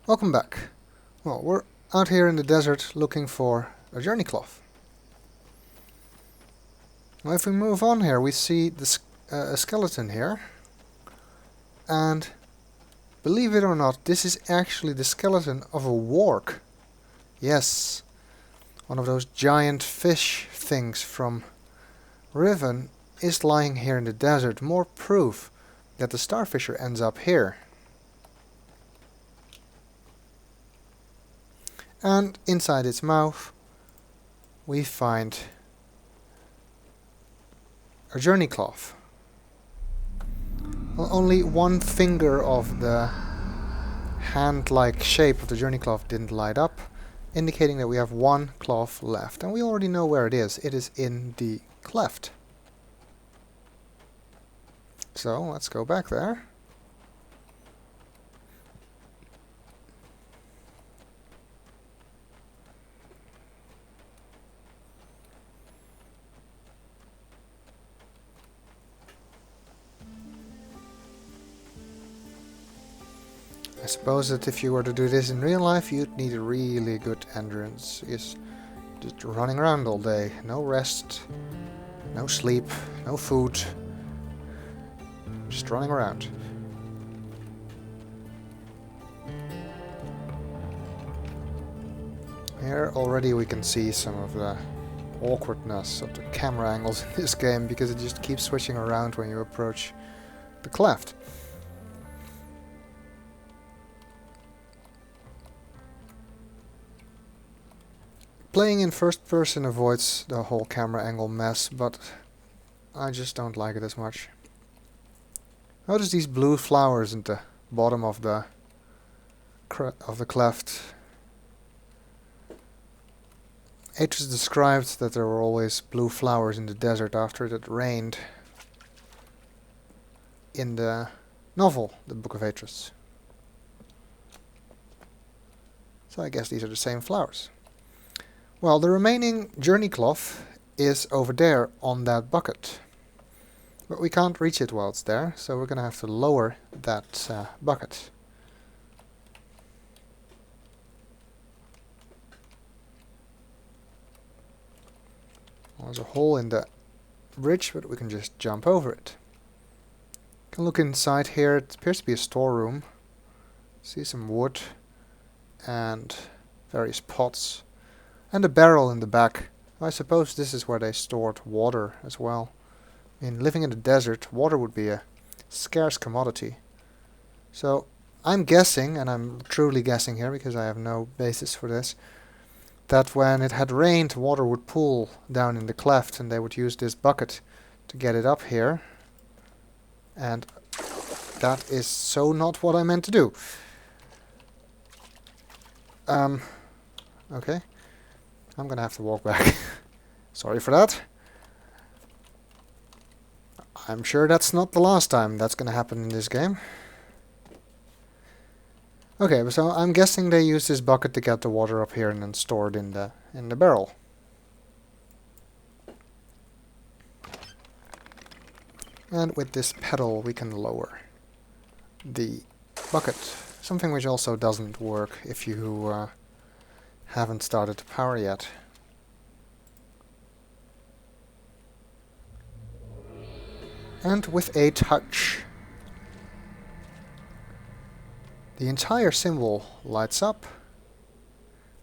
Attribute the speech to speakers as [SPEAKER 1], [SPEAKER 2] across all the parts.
[SPEAKER 1] Welcome back. Well, we're out here in the desert looking for a journey cloth. Well, if we move on here, we see a skeleton here. And believe it or not, this is actually the skeleton of a whark. Yes, one of those giant fish things from Riven is lying here in the desert. More proof that the starfisher ends up here. And inside its mouth we find a journey cloth. Well, only one finger of the hand-like shape of the journey cloth didn't light up, indicating that we have one cloth left. And we already know where it is. It is in the cleft. So let's go back there. I suppose that if you were to do this in real life, you'd need a really good endurance. Is just running around all day, no rest, no sleep, no food, just running around. Here already we can see some of the awkwardness of the camera angles in this game, because it just keeps switching around when you approach the cleft. Playing in first person avoids the whole camera angle mess, but I just don't like it as much. Notice these blue flowers at the bottom of the cleft. Atris described that there were always blue flowers in the desert after it had rained in the novel, the Book of Atris. So I guess these are the same flowers. Well, the remaining journey cloth is over there on that bucket. But we can't reach it while it's there, so we're going to have to lower that bucket. Well, there's a hole in the bridge, but we can just jump over it. You can look inside here. It appears to be a storeroom. See some wood and various pots. And a barrel in the back. I suppose this is where they stored water as well. I mean, living in the desert, water would be a scarce commodity. So I'm guessing, and I'm truly guessing here because I have no basis for this, that when it had rained, water would pool down in the cleft and they would use this bucket to get it up here. And that is so not what I meant to do. Okay. I'm gonna have to walk back. Sorry for that. I'm sure that's not the last time that's gonna happen in this game. Okay, so I'm guessing they use this bucket to get the water up here and then store it in the barrel. And with this pedal we can lower the bucket. Something which also doesn't work if you haven't started the power yet. And with a touch, the entire symbol lights up,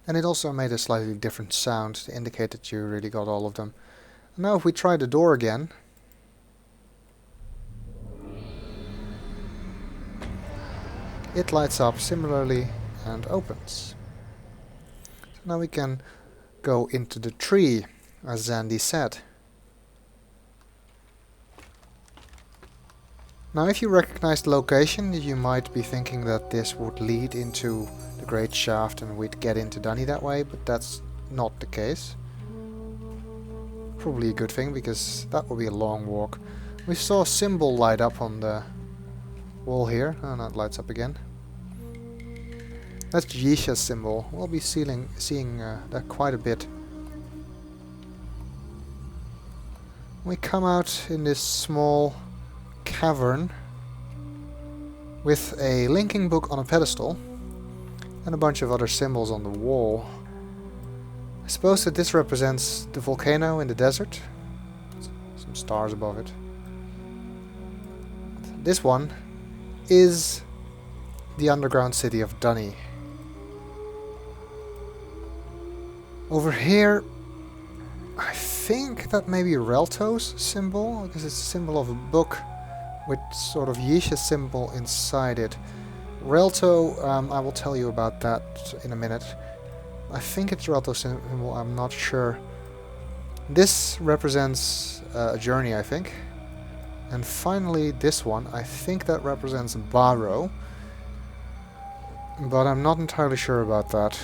[SPEAKER 1] and it also made a slightly different sound to indicate that you really got all of them. Now if we try the door again, it lights up similarly and opens. Now we can go into the tree, as Zandy said. Now if you recognize the location, you might be thinking that this would lead into the Great Shaft and we'd get into Dunny that way, but that's not the case. Probably a good thing, because that will be a long walk. We saw a symbol light up on the wall here, and that lights up again. That's Yisha's symbol. We'll be seeing that quite a bit. We come out in this small cavern with a linking book on a pedestal, and a bunch of other symbols on the wall. I suppose that this represents the volcano in the desert. Some stars above it. This one is the underground city of Dunny. Over here, I think that may be Relto's symbol, because it's a symbol of a book with sort of Yisha's symbol inside it. Relto, I will tell you about that in a minute. I think it's Relto's symbol, I'm not sure. This represents a journey, I think. And finally this one, I think that represents Baro. But I'm not entirely sure about that.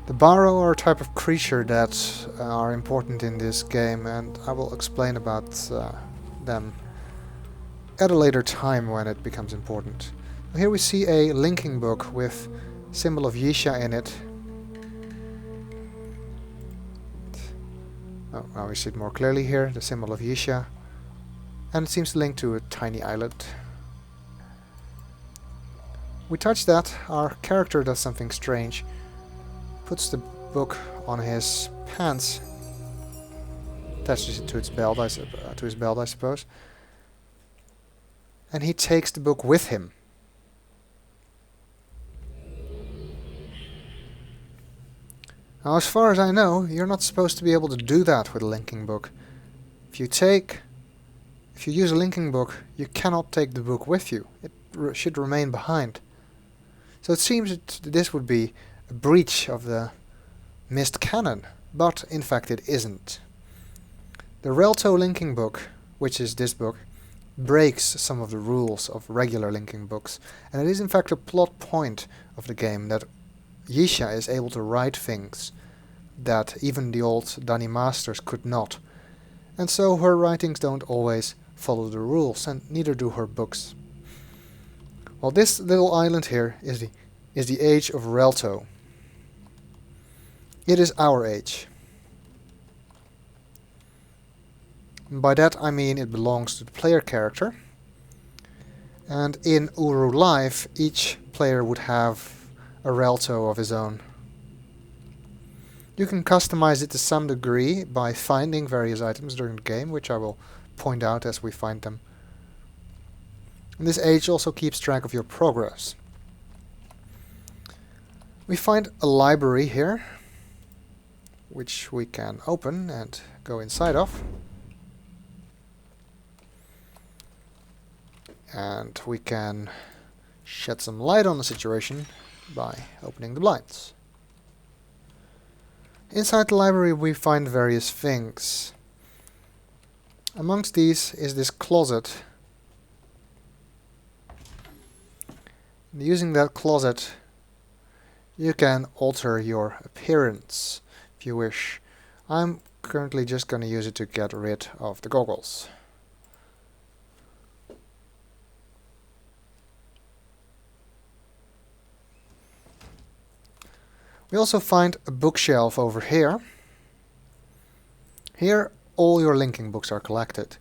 [SPEAKER 1] The Baro are a type of creature that are important in this game, and I will explain about them at a later time when it becomes important. Here we see a linking book with symbol of Yisha in it. Oh, now we see it more clearly here, the symbol of Yisha. And it seems to link to a tiny islet. We touch that, our character does something strange. Puts the book on his pants. Attaches it to its belt, to his belt, I suppose. And he takes the book with him. Now, as far as I know, you're not supposed to be able to do that with a linking book. If you use a linking book, you cannot take the book with you. It should remain behind. So it seems that this would be a breach of the missed canon, but in fact it isn't. The Relto linking book, which is this book, breaks some of the rules of regular linking books, and it is in fact a plot point of the game that Yisha is able to write things that even the old Dunny masters could not, and so her writings don't always follow the rules, and neither do her books. Well, this little island here is the age of Relto. It is our age. And by that I mean it belongs to the player character. And in Uru Live, each player would have a Relto of his own. You can customize it to some degree by finding various items during the game, which I will point out as we find them. And this age also keeps track of your progress. We find a library here, which we can open and go inside of. And we can shed some light on the situation by opening the blinds. Inside the library we find various things. Amongst these is this closet. And using that closet you can alter your appearance if you wish. I'm currently just going to use it to get rid of the goggles. We also find a bookshelf over here. Here all your linking books are collected.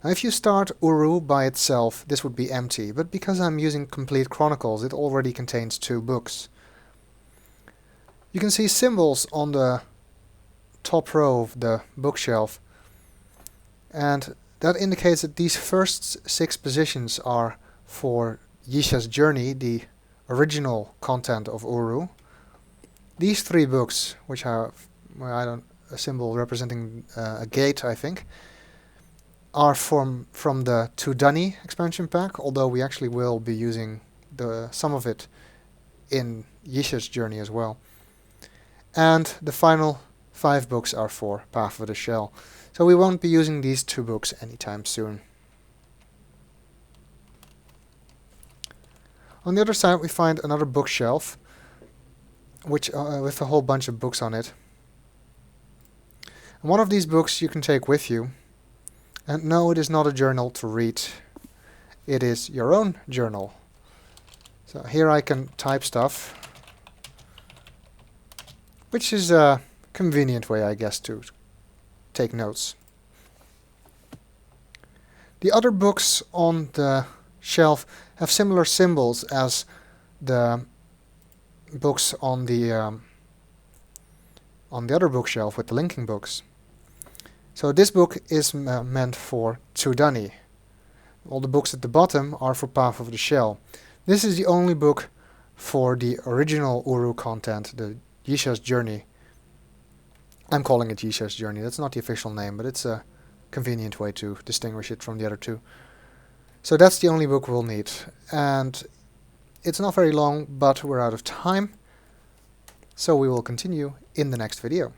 [SPEAKER 1] Now if you start Uru by itself, this would be empty, but because I'm using Complete Chronicles, it already contains 2 books. You can see symbols on the top row of the bookshelf, and that indicates that these first 6 positions are for Yisha's Journey, the original content of Uru. These 3 books, which have a symbol representing a gate, I think, are from the To Dunny expansion pack, although we actually will be using some of it in Yisha's Journey as well. And the final 5 books are for Path of the Shell, so we won't be using these 2 books anytime soon. On the other side we find another bookshelf, which with a whole bunch of books on it. And one of these books you can take with you. And no, it is not a journal to read. It is your own journal. So here I can type stuff, which is a convenient way, I guess, to take notes. The other books on the shelf have similar symbols as the books on the other bookshelf with the linking books. So this book is meant for Tsudani. All the books at the bottom are for Path of the Shell. This is the only book for the original Uru content, the Yisha's Journey. I'm calling it Yisha's Journey. That's not the official name, but it's a convenient way to distinguish it from the other two. So that's the only book we'll need. And it's not very long, but we're out of time. So we will continue in the next video.